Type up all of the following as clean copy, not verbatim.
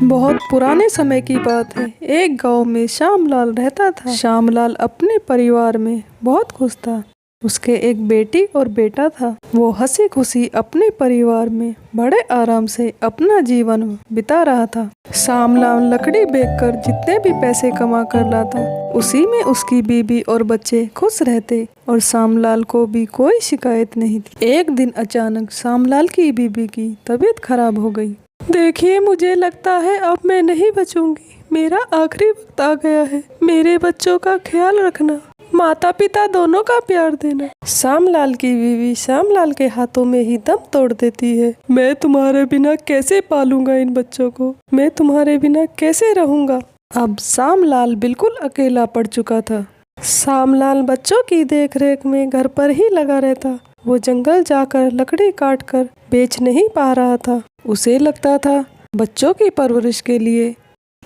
बहुत पुराने समय की बात है। एक गांव में श्यामलाल रहता था। श्यामलाल अपने परिवार में बहुत खुश था। उसके एक बेटी और बेटा था। वो हंसी खुशी अपने परिवार में बड़े आराम से अपना जीवन बिता रहा था। श्यामलाल लकड़ी बेचकर जितने भी पैसे कमा कर लाता, उसी में उसकी बीवी और बच्चे खुश रहते और श्यामलाल को भी कोई शिकायत नहीं थी। एक दिन अचानक श्यामलाल की बीवी की तबीयत खराब हो गई। देखिए, मुझे लगता है अब मैं नहीं बचूंगी। मेरा आखिरी वक्त आ गया है। मेरे बच्चों का ख्याल रखना, माता पिता दोनों का प्यार देना। श्यामलाल की बीवी श्यामलाल के हाथों में ही दम तोड़ देती है। मैं तुम्हारे बिना कैसे पालूंगा इन बच्चों को? मैं तुम्हारे बिना कैसे रहूंगा? अब श्यामलाल बिल्कुल अकेला पड़ चुका था। श्यामलाल बच्चों की देखरेख में घर पर ही लगा रहता। वो जंगल जाकर लकड़ी काट कर बेच नहीं पा रहा था। उसे लगता था बच्चों की परवरिश के लिए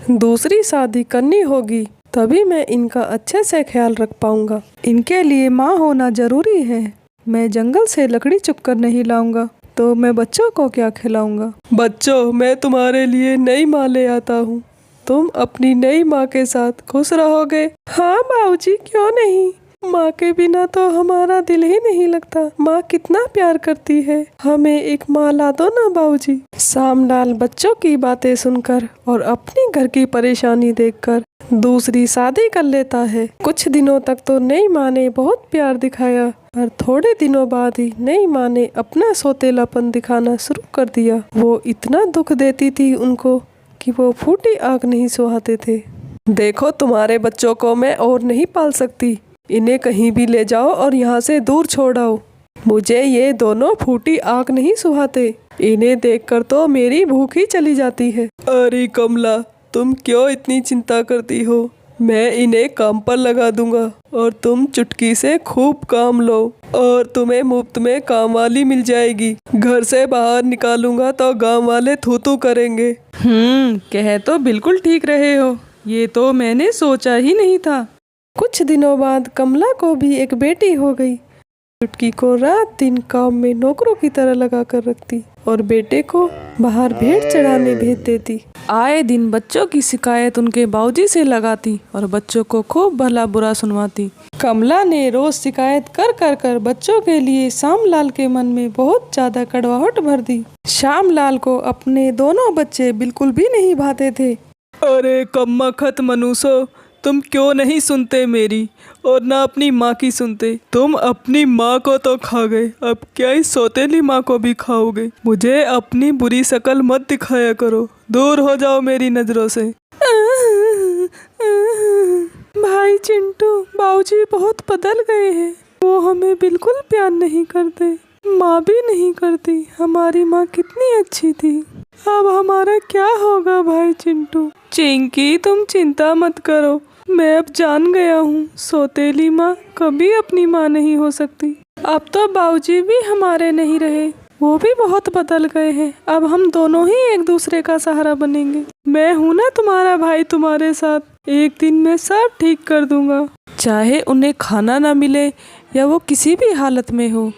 दूसरी शादी करनी होगी, तभी मैं इनका अच्छे से ख्याल रख पाऊंगा। इनके लिए माँ होना जरूरी है। मैं जंगल से लकड़ी चुप कर नहीं लाऊंगा तो मैं बच्चों को क्या खिलाऊंगा? बच्चों, मैं तुम्हारे लिए नई माँ ले आता हूँ। तुम अपनी नई माँ के साथ खुश रहोगे? हाँ बाबूजी, क्यों नहीं। माँ के बिना तो हमारा दिल ही नहीं लगता। माँ कितना प्यार करती है। हमें एक माँ ला दो ना बाबूजी। श्यामलाल बच्चों की बातें सुनकर और अपनी घर की परेशानी देखकर दूसरी शादी कर लेता है। कुछ दिनों तक तो नई माँ ने बहुत प्यार दिखाया, पर थोड़े दिनों बाद ही नई माँ ने अपना सौतेलापन दिखाना शुरू कर दिया। वो इतना दुख देती थी उनको कि वो फूटी आग नहीं सुहाते थे। देखो, तुम्हारे बच्चों को मैं और नहीं पाल सकती। इन्हें कहीं भी ले जाओ और यहाँ से दूर छोड़ आओ। मुझे ये दोनों फूटी आग नहीं सुहाते। इन्हें देखकर तो मेरी भूख ही चली जाती है। अरे कमला, तुम क्यों इतनी चिंता करती हो? मैं इन्हें काम पर लगा दूंगा और तुम चुटकी से खूब काम लो और तुम्हें मुफ्त में काम वाली मिल जाएगी। घर से बाहर निकालूंगा तो गांव वाले थू थू करेंगे। कह तो बिल्कुल ठीक रहे हो। ये तो मैंने सोचा ही नहीं था। कुछ दिनों बाद कमला को भी एक बेटी हो गई। चुटकी को रात दिन काम में नौकरों की तरह लगा कर रखती और बेटे को बाहर भेड़ चढ़ाने भेज देती। आए दिन बच्चों की शिकायत उनके बाबूजी से लगाती और बच्चों को खूब भला बुरा सुनवाती। कमला ने रोज शिकायत कर कर बच्चों के लिए श्यामलाल के मन में बहुत ज्यादा कड़वाहट भर दी। श्यामलाल को अपने दोनों बच्चे बिल्कुल भी नहीं भाते थे। अरे कम्मखत मनुष्य, तुम क्यों नहीं सुनते मेरी और ना अपनी माँ की सुनते? तुम अपनी माँ को तो खा गए, अब क्या इस सौतेली माँ को भी खाओगे? मुझे अपनी बुरी शक्ल मत दिखाया करो, दूर हो जाओ मेरी नजरों से। भाई चिंटू, बाबूजी बहुत बदल गए हैं। वो हमें बिल्कुल प्यार नहीं करते, माँ भी नहीं करती। हमारी माँ कितनी अच्छी थी। अब हमारा क्या होगा भाई चिंटू? चिंकी, तुम चिंता मत करो। मैं अब जान गया हूँ, सौतेली माँ कभी अपनी माँ नहीं हो सकती। अब तो बाबूजी भी हमारे नहीं रहे, वो भी बहुत बदल गए हैं। अब हम दोनों ही एक दूसरे का सहारा बनेंगे। मैं हूँ ना तुम्हारा भाई तुम्हारे साथ। एक दिन मैं सब ठीक कर दूंगा। चाहे उन्हें खाना ना मिले या वो किसी भी हालत में हो,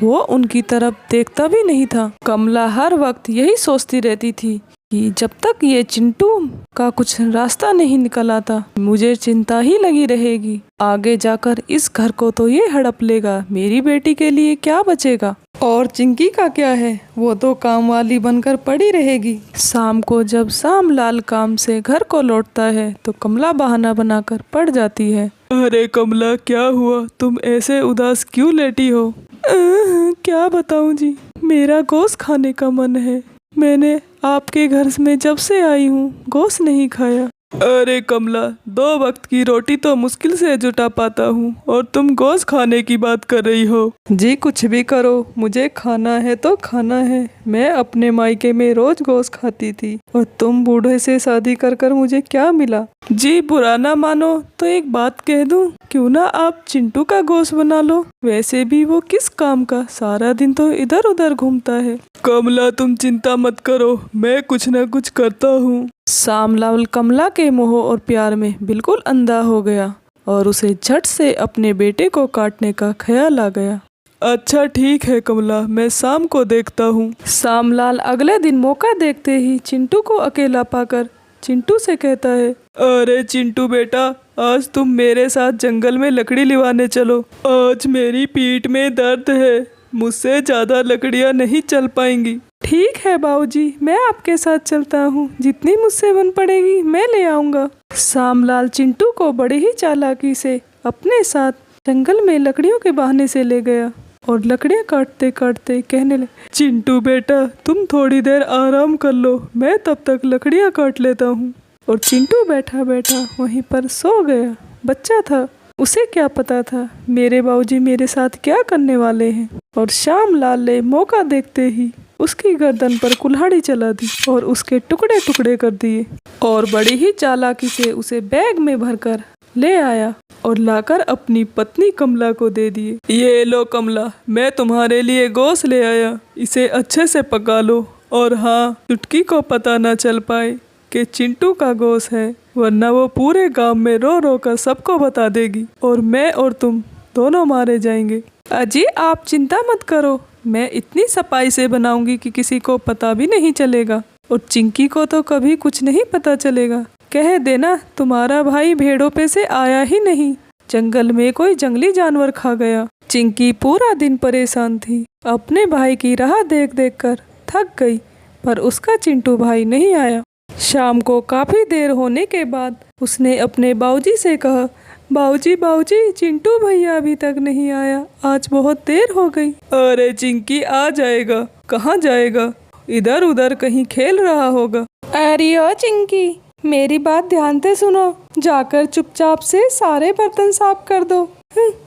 वो उनकी तरफ देखता भी नहीं था। कमला हर वक्त यही सोचती रहती थी कि जब तक ये चिंटू का कुछ रास्ता नहीं निकल आता, मुझे चिंता ही लगी रहेगी। आगे जाकर इस घर को तो ये हड़प लेगा, मेरी बेटी के लिए क्या बचेगा? और चिंकी का क्या है? वो तो काम वाली बनकर पड़ी रहेगी। शाम को जब श्यामलाल काम से घर को लौटता है तो कमला बहाना बनाकर पड़ जाती है। अरे कमला, क्या हुआ? तुम ऐसे उदास क्यों लेटी हो? क्या बताऊं जी, मेरा गोश्त खाने का मन है। मैंने आपके घर में जब से आई हूँ गोश्त नहीं खाया। अरे कमला, 2 वक्त की रोटी तो मुश्किल से जुटा पाता हूँ और तुम गोश्त खाने की बात कर रही हो। जी कुछ भी करो, मुझे खाना है तो खाना है। मैं अपने मायके में रोज गोश्त खाती थी और तुम बूढ़े से शादी कर कर मुझे क्या मिला? जी बुरा ना मानो तो एक बात कह दूं, क्यों ना आप चिंटू का गोश्त बना लो? वैसे भी वो किस काम का, सारा दिन तो इधर उधर घूमता है। कमला, तुम चिंता मत करो, मैं कुछ न कुछ करता हूँ। श्यामलाल कमला के मोह और प्यार में बिल्कुल अंधा हो गया और उसे झट से अपने बेटे को काटने का ख्याल आ गया। अच्छा ठीक है कमला, मैं शाम को देखता हूँ। श्यामलाल अगले दिन मौका देखते ही चिंटू को अकेला पाकर चिंटू से कहता है, अरे चिंटू बेटा, आज तुम मेरे साथ जंगल में लकड़ी लिवाने चलो। आज मेरी पीठ में दर्द है, मुझसे ज्यादा लकड़ियाँ नहीं चल पाएंगी। ठीक है बाबूजी, मैं आपके साथ चलता हूँ, जितनी मुझसे बन पड़ेगी मैं ले आऊँगा। श्यामलाल चिंटू को बड़ी ही चालाकी से अपने साथ जंगल में लकड़ियों के बहाने से ले गया और लकड़ियाँ काटते काटते कहने लगे, चिंटू बेटा तुम थोड़ी देर आराम कर लो, मैं तब तक लकड़ियाँ काट लेता हूँ। और चिंटू बैठा बैठा वहीं पर सो गया। बच्चा था, उसे क्या पता था मेरे बाबूजी मेरे साथ क्या करने वाले हैं। और श्यामलाल ने मौका देखते ही उसकी गर्दन पर कुल्हाड़ी चला दी और उसके टुकड़े टुकड़े कर दिए और बड़ी ही चालाकी से उसे बैग में भरकर ले आया और लाकर अपनी पत्नी कमला को दे दिए। ये लो कमला, मैं तुम्हारे लिए गोश्त ले आया, इसे अच्छे से पका लो। और हाँ, चुटकी को पता न चल पाए कि चिंटू का गोश्त है, वरना वो पूरे गांव में रो रो कर सबको बता देगी और मैं और तुम दोनों मारे जाएंगे। अजी आप चिंता मत करो, मैं इतनी सफाई से बनाऊंगी कि किसी को पता भी नहीं चलेगा और चिंकी को तो कभी कुछ नहीं पता चलेगा। कह देना तुम्हारा भाई भेड़ों पे से आया ही नहीं, जंगल में कोई जंगली जानवर खा गया। चिंकी पूरा दिन परेशान थी, अपने भाई की राह देख देख कर थक गई, पर उसका चिंटू भाई नहीं आया। शाम को काफी देर होने के बाद उसने अपने बाबूजी से कहा, बाबूजी बाबूजी, चिंटू भैया अभी तक नहीं आया, आज बहुत देर हो गई। अरे चिंकी आ जाएगा, कहाँ जाएगा, इधर उधर कहीं खेल रहा होगा। अरे ओ चिंकी, मेरी बात ध्यान से सुनो, जाकर चुपचाप से सारे बर्तन साफ कर दो।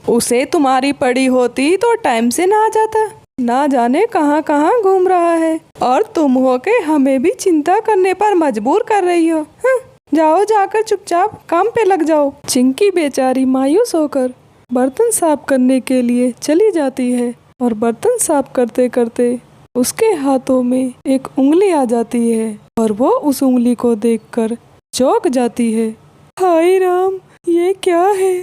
उसे तुम्हारी पड़ी होती तो टाइम से ना आ जाता, ना जाने कहाँ कहाँ घूम रहा है, और तुम हो के हमें भी चिंता करने पर मजबूर कर रही हो। जाओ, जाकर चुपचाप काम पे लग जाओ। चिंकी बेचारी मायूस होकर बर्तन साफ करने के लिए चली जाती है और बर्तन साफ करते करते उसके हाथों में एक उंगली आ जाती है और वो उस उंगली को देखकर चौंक जाती है। हाय राम, ये क्या है?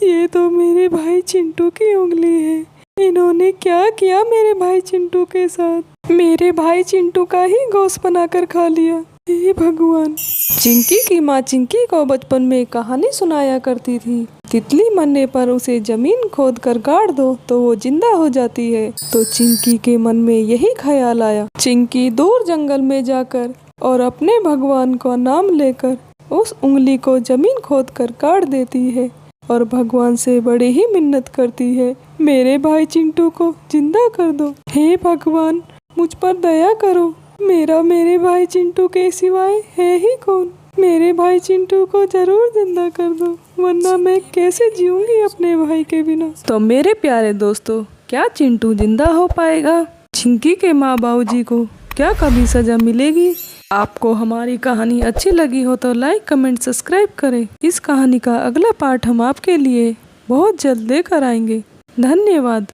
ये तो मेरे भाई चिंटू की उंगली है। इन्होंने क्या किया मेरे भाई चिंटू के साथ? मेरे भाई चिंटू का ही गोश्त बनाकर खा लिया। हे भगवान। चिंकी की माँ चिंकी को बचपन में कहानी सुनाया करती थी, तितली मरने पर उसे जमीन खोद कर गाड़ दो तो वो जिंदा हो जाती है। तो चिंकी के मन में यही ख्याल आया। चिंकी दूर जंगल में जाकर और अपने भगवान का नाम लेकर उस उंगली को जमीन खोद कर काट देती है और भगवान से बड़ी ही मिन्नत करती है, मेरे भाई चिंटू को जिंदा कर दो। हे भगवान, मुझ पर दया करो, मेरे भाई चिंटू के सिवाय है ही कौन? मेरे भाई चिंटू को जरूर जिंदा कर दो, वरना मैं कैसे जीऊंगी अपने भाई के बिना। तो मेरे प्यारे दोस्तों, क्या चिंटू जिंदा हो पाएगा? चिंकी के माँ बाबूजी को क्या कभी सजा मिलेगी? आपको हमारी कहानी अच्छी लगी हो तो लाइक, कमेंट, सब्सक्राइब करें। इस कहानी का अगला पार्ट हम आपके लिए बहुत जल्द लेकर आएंगे। धन्यवाद।